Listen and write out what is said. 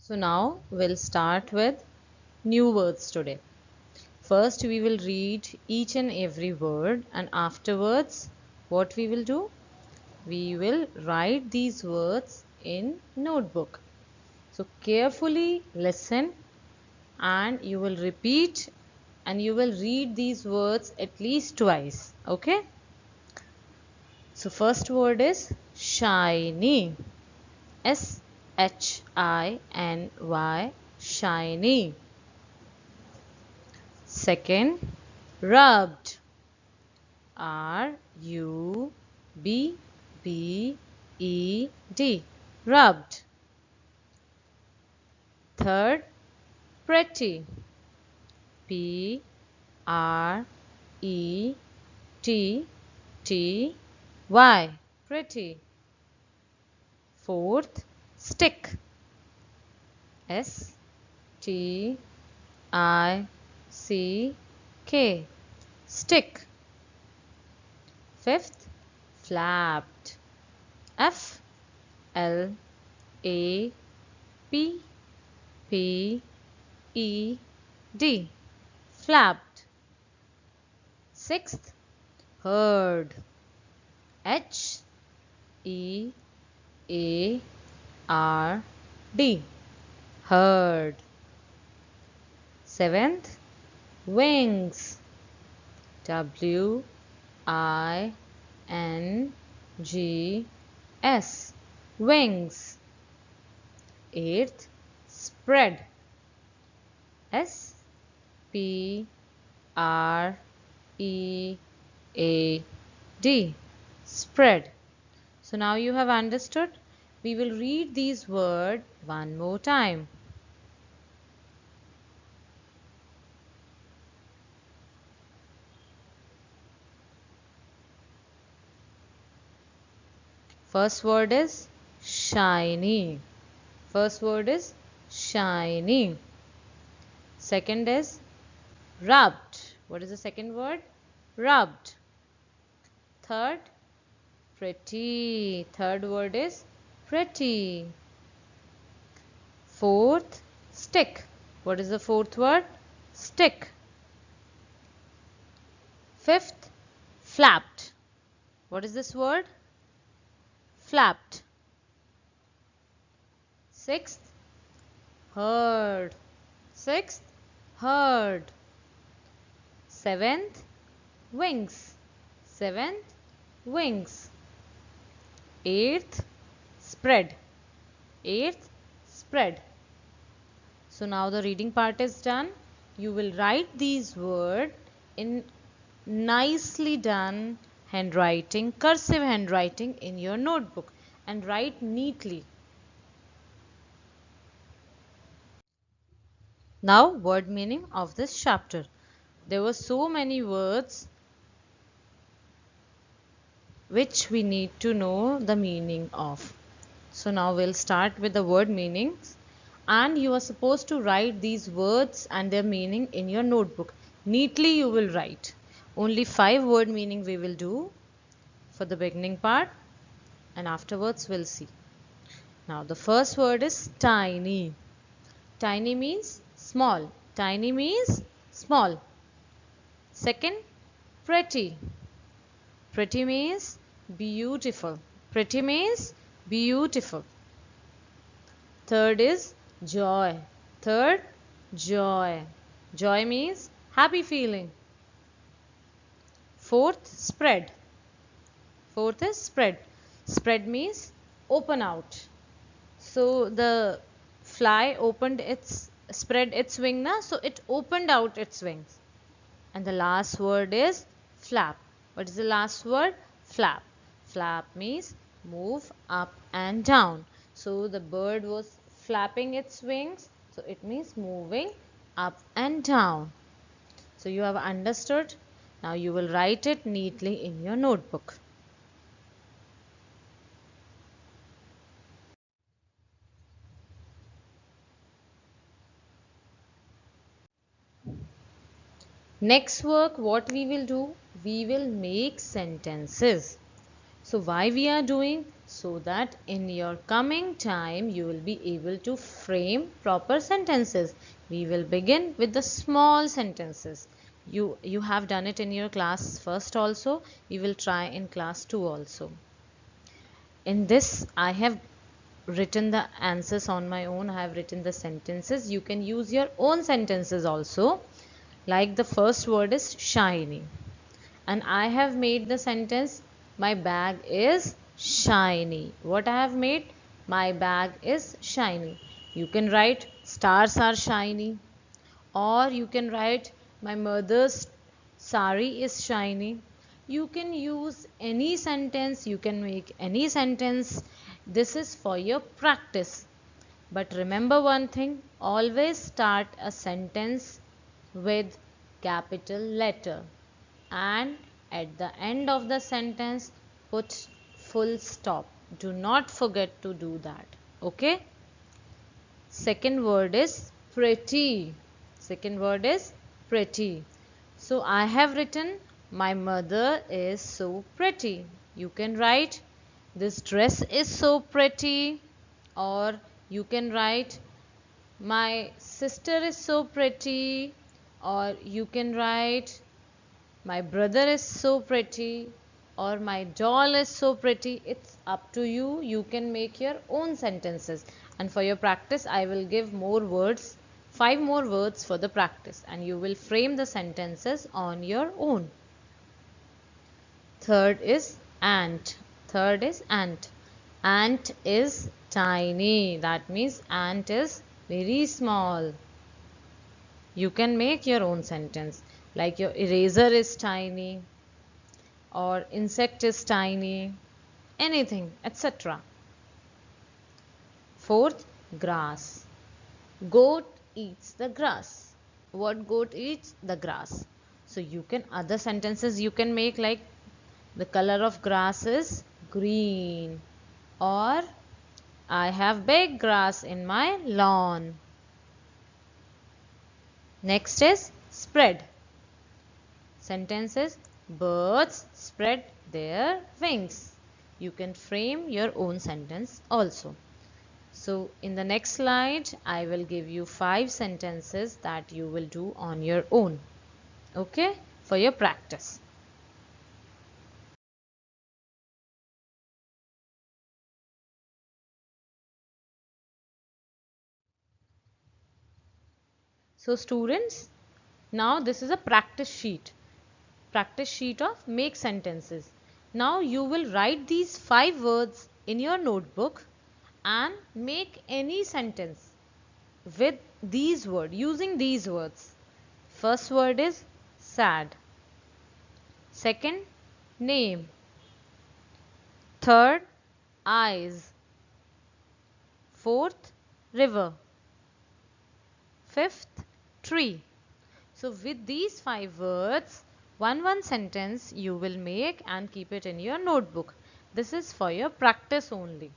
So now we'll start with new words today. First we will read each and every word, and afterwards what we will do? We will write these words in notebook. So carefully listen and you will repeat and you will read these words at least twice. Okay? So first word is shiny. S-H-I-N-Y, shiny. Second, rubbed. R-U-B-B-E-D, rubbed. Third, pretty. P-R-E-T-T-Y, pretty. Fourth, stick. S-T-I-C-K, stick. Fifth, flapped. F-L-A-P-P-E-D, flapped. Sixth, heard. H-E-A-R-D, heard. Seventh, wings. W-I-N-G-S, wings. Eighth, spread. S-P-R-E-A-D, spread. So now you have understood. We will read these words one more time. First word is shiny. First word is shiny. Second is rubbed. What is the second word? Rubbed. Third, pretty. Third word is pretty. Fourth, stick. What is the fourth word? Stick. Fifth, flapped. What is this word? Flapped. Sixth, heard. Sixth, heard. Seventh, wings. Seventh, wings. Eighth, spread. Eighth, spread. So now the reading part is done. You will write these words in nicely done handwriting, cursive handwriting in your notebook, and write neatly. Now word meaning of this chapter. There were so many words which we need to know the meaning of. So now we'll start with the word meanings, and you are supposed to write these words and their meaning in your notebook. Neatly you will write. Only 5 word meaning we will do for the beginning part, and afterwards we'll see. Now the first word is tiny. Tiny means small. Tiny means small. Second, pretty. Pretty means beautiful. Pretty means beautiful. Third is joy. Third, joy. Joy means happy feeling. Fourth, spread. Fourth is spread. Spread means open out. So the fly spread its wing na, so it opened out its wings. And the last word is flap. What is the last word? Flap. Flap means move up and down. So the bird was flapping its wings, so it means moving up and down. So you have understood. Now you will write it neatly in your notebook. Next work, what we will do? We will make sentences. So why we are doing? So that in your coming time you will be able to frame proper sentences. We will begin with the small sentences. You have done it in your class first also. We will try in class 2 also. In this I have written the answers on my own. I have written the sentences. You can use your own sentences also. Like the first word is shiny, and I have made the sentence, my bag is shiny. What I have made? My bag is shiny. You can write stars are shiny, or you can write my mother's sari is shiny. You can use any sentence, you can make any sentence. This is for your practice. But remember one thing, always start a sentence with capital letter, and at the end of the sentence put full stop. Do not forget to do that. Okay? Second word is pretty. Second word is pretty. So I have written, my mother is so pretty. You can write, this dress is so pretty, or you can write, my sister is so pretty, or you can write, my brother is so pretty, or my doll is so pretty. It's up to you. You can make your own sentences. And for your practice, I will give more words, 5 more words for the practice, and you will frame the sentences on your own. Third is ant. Third is ant. Ant is tiny. That means ant is very small. You can make your own sentence, like your eraser is tiny, or insect is tiny, anything, etc. Fourth, grass. Goat eats the grass. What goat eats? The grass. So you can, other sentences you can make, like the color of grass is green, or I have big grass in my lawn. Next is spread. Sentences, birds spread their wings. You can frame your own sentence also. So in the next slide, I will give you 5 sentences that you will do on your own. Okay, for your practice. So students, now this is a practice sheet. Practice sheet of make sentences. Now you will write these 5 words in your notebook and make any sentence with these words, using these words. First word is sad. Second, name. Third, eyes. Fourth, river. Fifth, tree. So with these 5 words, one sentence you will make and keep it in your notebook. This is for your practice only.